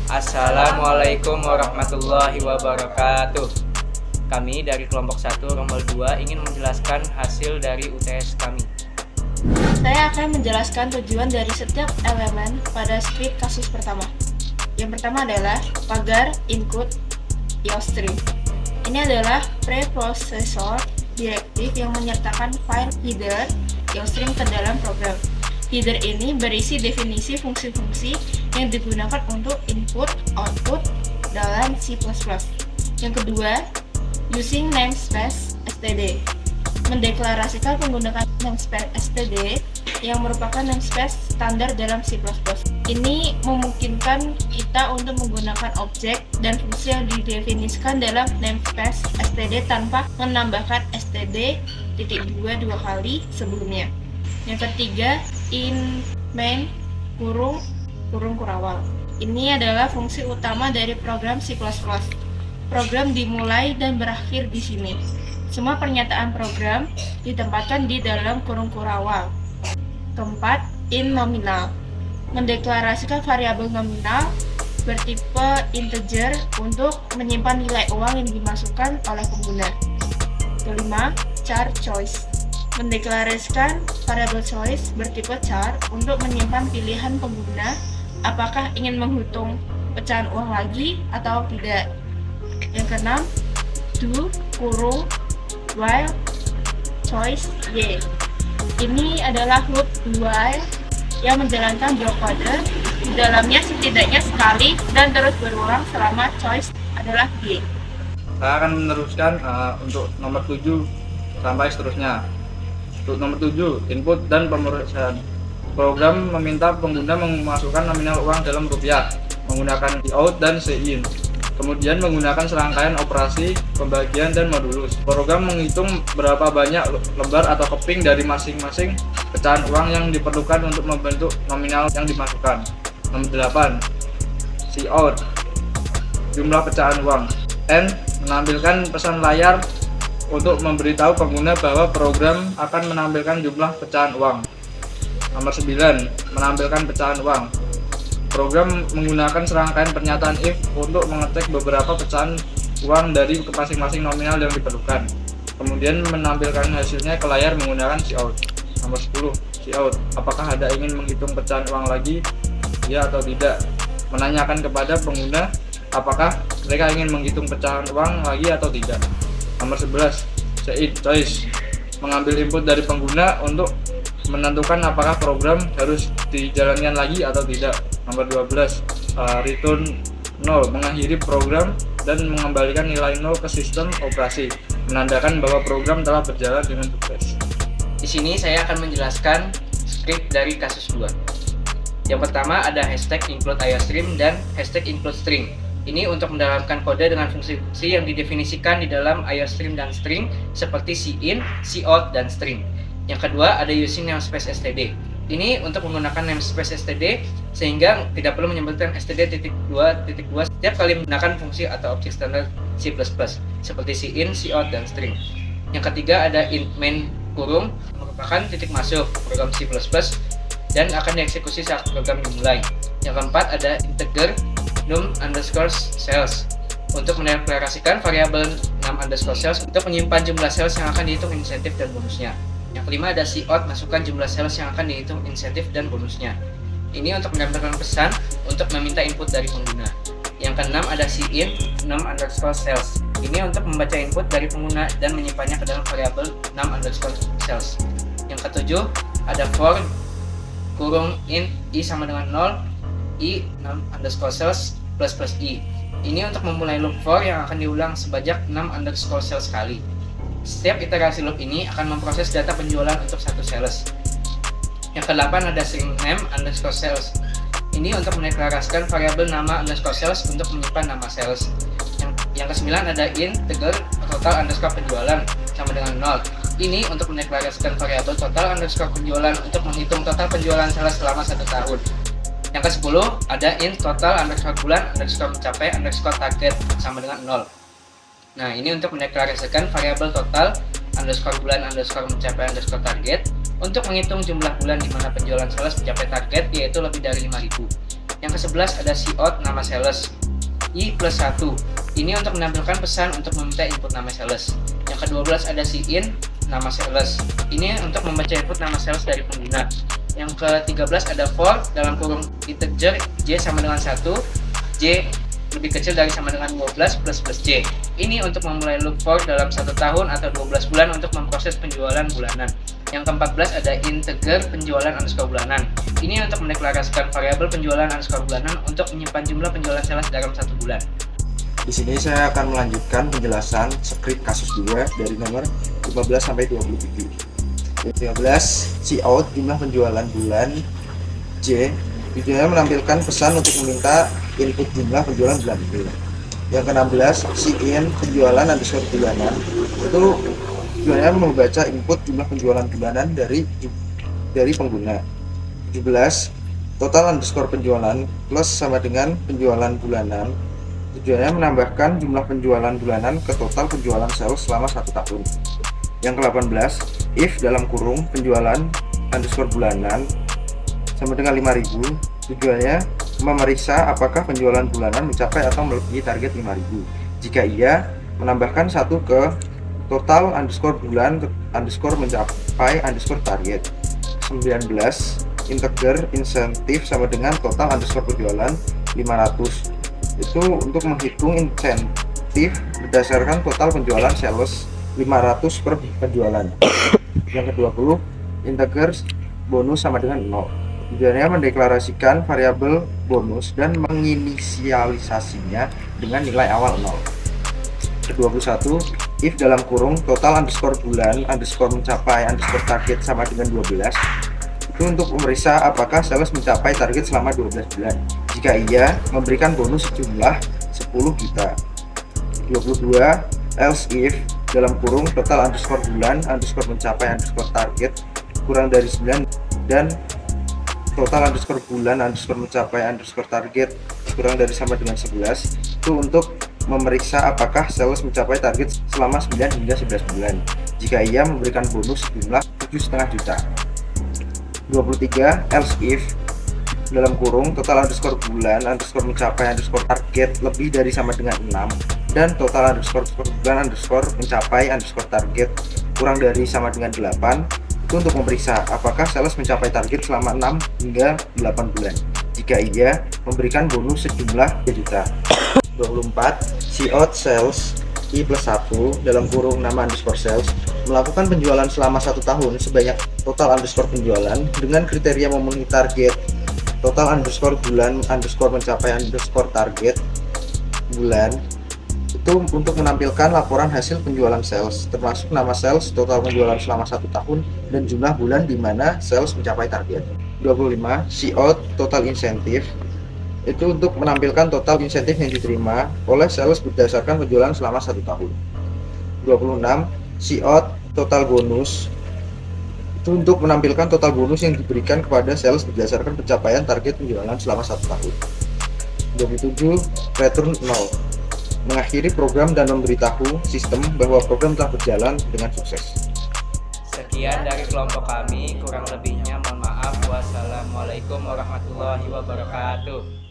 Assalamualaikum warahmatullahi wabarakatuh. Kami dari kelompok 1 Rombel 2 ingin menjelaskan hasil dari UTS kami. Saya akan menjelaskan tujuan dari setiap elemen pada script kasus pertama. Yang pertama adalah pagar input IOStream. Ini adalah preprocessor direktif yang menyertakan file header IOStream ke dalam program. Header ini berisi definisi fungsi-fungsi yang digunakan untuk input/output dalam C++. Yang kedua, using namespace std. Mendeklarasikan penggunaan namespace std yang merupakan namespace standar dalam C++. Ini memungkinkan kita untuk menggunakan objek dan fungsi yang didefinisikan dalam namespace std tanpa menambahkan std.2 dua kali sebelumnya. Yang ketiga, in main kurung kurawal. Ini adalah fungsi utama dari program C++. Program dimulai dan berakhir di sini. Semua pernyataan program ditempatkan di dalam kurung kurawal. Keempat, in nominal. Mendeklarasikan variabel nominal bertipe integer untuk menyimpan nilai uang yang dimasukkan oleh pengguna. Kelima, char choice. Mendeklarasikan variabel choice bertipe char untuk menyimpan pilihan pengguna apakah ingin menghitung pecahan uang lagi atau tidak. Yang keenam, do kurung while choice y. Ini adalah loop while yang menjalankan blok kode di dalamnya setidaknya sekali dan terus berulang selama choice adalah y. Saya akan meneruskan untuk nomor 7 sampai seterusnya. Untuk nomor 7, input dan pemrosesan. Program meminta pengguna memasukkan nominal uang dalam rupiah menggunakan cout dan cin. Kemudian menggunakan serangkaian operasi, pembagian, dan modulus. Program menghitung berapa banyak lembar atau keping dari masing-masing pecahan uang yang diperlukan untuk membentuk nominal yang dimasukkan. Nomor 8, cout, jumlah pecahan uang. N, menampilkan pesan layar untuk memberitahu pengguna bahwa program akan menampilkan jumlah pecahan uang. Nomor 9, menampilkan pecahan uang. Program menggunakan serangkaian pernyataan if untuk mengecek beberapa pecahan uang dari masing-masing nominal yang diperlukan. Kemudian menampilkan hasilnya ke layar menggunakan cout. Nomor 10, cout, apakah Anda ingin menghitung pecahan uang lagi? Ya atau tidak? Menanyakan kepada pengguna apakah mereka ingin menghitung pecahan uang lagi atau tidak. Nomor 11, cin choice, mengambil input dari pengguna untuk menentukan apakah program harus dijalankan lagi atau tidak. Nomor 12, return 0, mengakhiri program dan mengembalikan nilai 0 ke sistem operasi, menandakan bahwa program telah berjalan dengan sukses. Di sini saya akan menjelaskan script dari kasus 2. Yang pertama ada hashtag include IOStream dan hashtag include string. Ini untuk mendalamkan kode dengan fungsi-fungsi yang didefinisikan di dalam IOStream dan string seperti cin, cout, dan string. Yang kedua ada using namespace std. Ini untuk menggunakan namespace std sehingga tidak perlu menyebutkan std.2.2 setiap kali menggunakan fungsi atau objek standar C++ seperti cin, cout, dan string. Yang ketiga ada in main kurung, merupakan titik masuk program C++ dan akan dieksekusi saat program dimulai. Yang keempat ada integer num_sales untuk mendeklarasikan variabel num_sales untuk menyimpan jumlah sales yang akan dihitung insentif dan bonusnya. Yang kelima ada cout, masukkan jumlah sales yang akan dihitung insentif dan bonusnya. Ini untuk mendapatkan pesan untuk meminta input dari pengguna. Yang keenam ada cin num_sales. Ini untuk membaca input dari pengguna dan menyimpannya ke dalam variabel num_sales. Yang ketujuh ada for kurung int i sama dengan 0 i num_sales plus i. Ini untuk memulai loop for yang akan diulang sebanyak 6_sales kali. Setiap iterasi loop ini akan memproses data penjualan untuk satu sales. Yang ke-8 ada string name_sales. Ini untuk mendeklarasikan variabel nama_sales untuk menyimpan nama sales. Yang ke-9 ada integer total_penjualan sama dengan 0. Ini untuk mendeklarasikan variabel total_penjualan untuk menghitung total penjualan sales selama 1 tahun. Yang ke-10 ada int total_bulan_mencapai_target sama dengan 0. Nah, ini untuk mendeklarasikan variabel total _bulan_mencapai_target untuk menghitung jumlah bulan di mana penjualan sales mencapai target yaitu lebih dari 5.000. Yang ke-11 ada si out nama sales. I+1. Ini untuk menampilkan pesan untuk meminta input nama sales. Yang ke-12 ada si in nama sales. Ini untuk membaca input nama sales dari pengguna. Yang ke-13 ada for dalam kurung integer j sama dengan 1, j lebih kecil dari sama dengan 12 plus j. Ini untuk memulai loop for dalam 1 tahun atau 12 bulan untuk memproses penjualan bulanan. Yang ke-14 ada integer penjualan underscore bulanan. Ini untuk mendeklarasikan variabel penjualan underscore bulanan untuk menyimpan jumlah penjualan sales dalam 1 bulan. Di sini saya akan melanjutkan penjelasan script kasus 2 dari nomor 15 sampai 27. Yang 15, cout jumlah penjualan bulan J. Tujuannya menampilkan pesan untuk meminta input jumlah penjualan bulan itu. Yang ke-16, in penjualan underscore bulanan. Itu tujuannya membaca input jumlah penjualan bulanan dari pengguna. 17, total underscore penjualan plus sama dengan penjualan bulanan. Tujuannya menambahkan jumlah penjualan bulanan ke total penjualan sales selama 1 tahun. Yang ke-18, if dalam kurung penjualan underscore bulanan sama dengan 5.000. Tujuannya memeriksa apakah penjualan bulanan mencapai atau melebihi target 5.000. Jika iya, menambahkan 1 ke total underscore bulan underscore mencapai underscore target. 19, integer insentif sama dengan total underscore penjualan 500. Itu untuk menghitung insentif berdasarkan total penjualan sales 500 per penjualan. Yang ke-20, integer bonus sama dengan 0. Tujuannya mendeklarasikan variabel bonus dan menginisialisasinya dengan nilai awal 0. Ke-21, if dalam kurung total underscore bulan underscore mencapai underscore target sama dengan 12. Itu untuk memeriksa apakah sales mencapai target selama 12 bulan. Jika iya, memberikan bonus sejumlah 10 juta. 22, else if dalam kurung total underscore bulan underscore mencapai underscore target kurang dari 9 dan total underscore bulan underscore mencapai underscore target kurang dari sama dengan 11. Itu untuk memeriksa apakah sales mencapai target selama 9 hingga 11 bulan. Jika iya, memberikan bonus sejumlah 7,5 juta. 23, else if dalam kurung total underscore bulan underscore mencapai underscore target lebih dari sama dengan 6 dan total underscore bulan underscore mencapai underscore target kurang dari sama dengan 8. Itu untuk memeriksa apakah sales mencapai target selama 6 hingga 8 bulan. Jika iya, memberikan bonus sejumlah 3 juta. 24, cout sales I+1 dalam kurung nama underscore sales melakukan penjualan selama 1 tahun sebanyak total underscore penjualan dengan kriteria memenuhi target total underscore bulan underscore mencapai underscore target bulan. Itu untuk menampilkan laporan hasil penjualan sales termasuk nama sales, total penjualan selama 1 tahun dan jumlah bulan di mana sales mencapai target. 25, cout total insentif. Itu untuk menampilkan total insentif yang diterima oleh sales berdasarkan penjualan selama 1 tahun. 26, cout total bonus. Itu untuk menampilkan total bonus yang diberikan kepada sales berdasarkan pencapaian target penjualan selama 1 tahun. 27, return 0. Mengakhiri program dan memberitahu sistem bahwa program telah berjalan dengan sukses. Sekian dari kelompok kami, kurang lebihnya mohon maaf. Wassalamualaikum warahmatullahi wabarakatuh.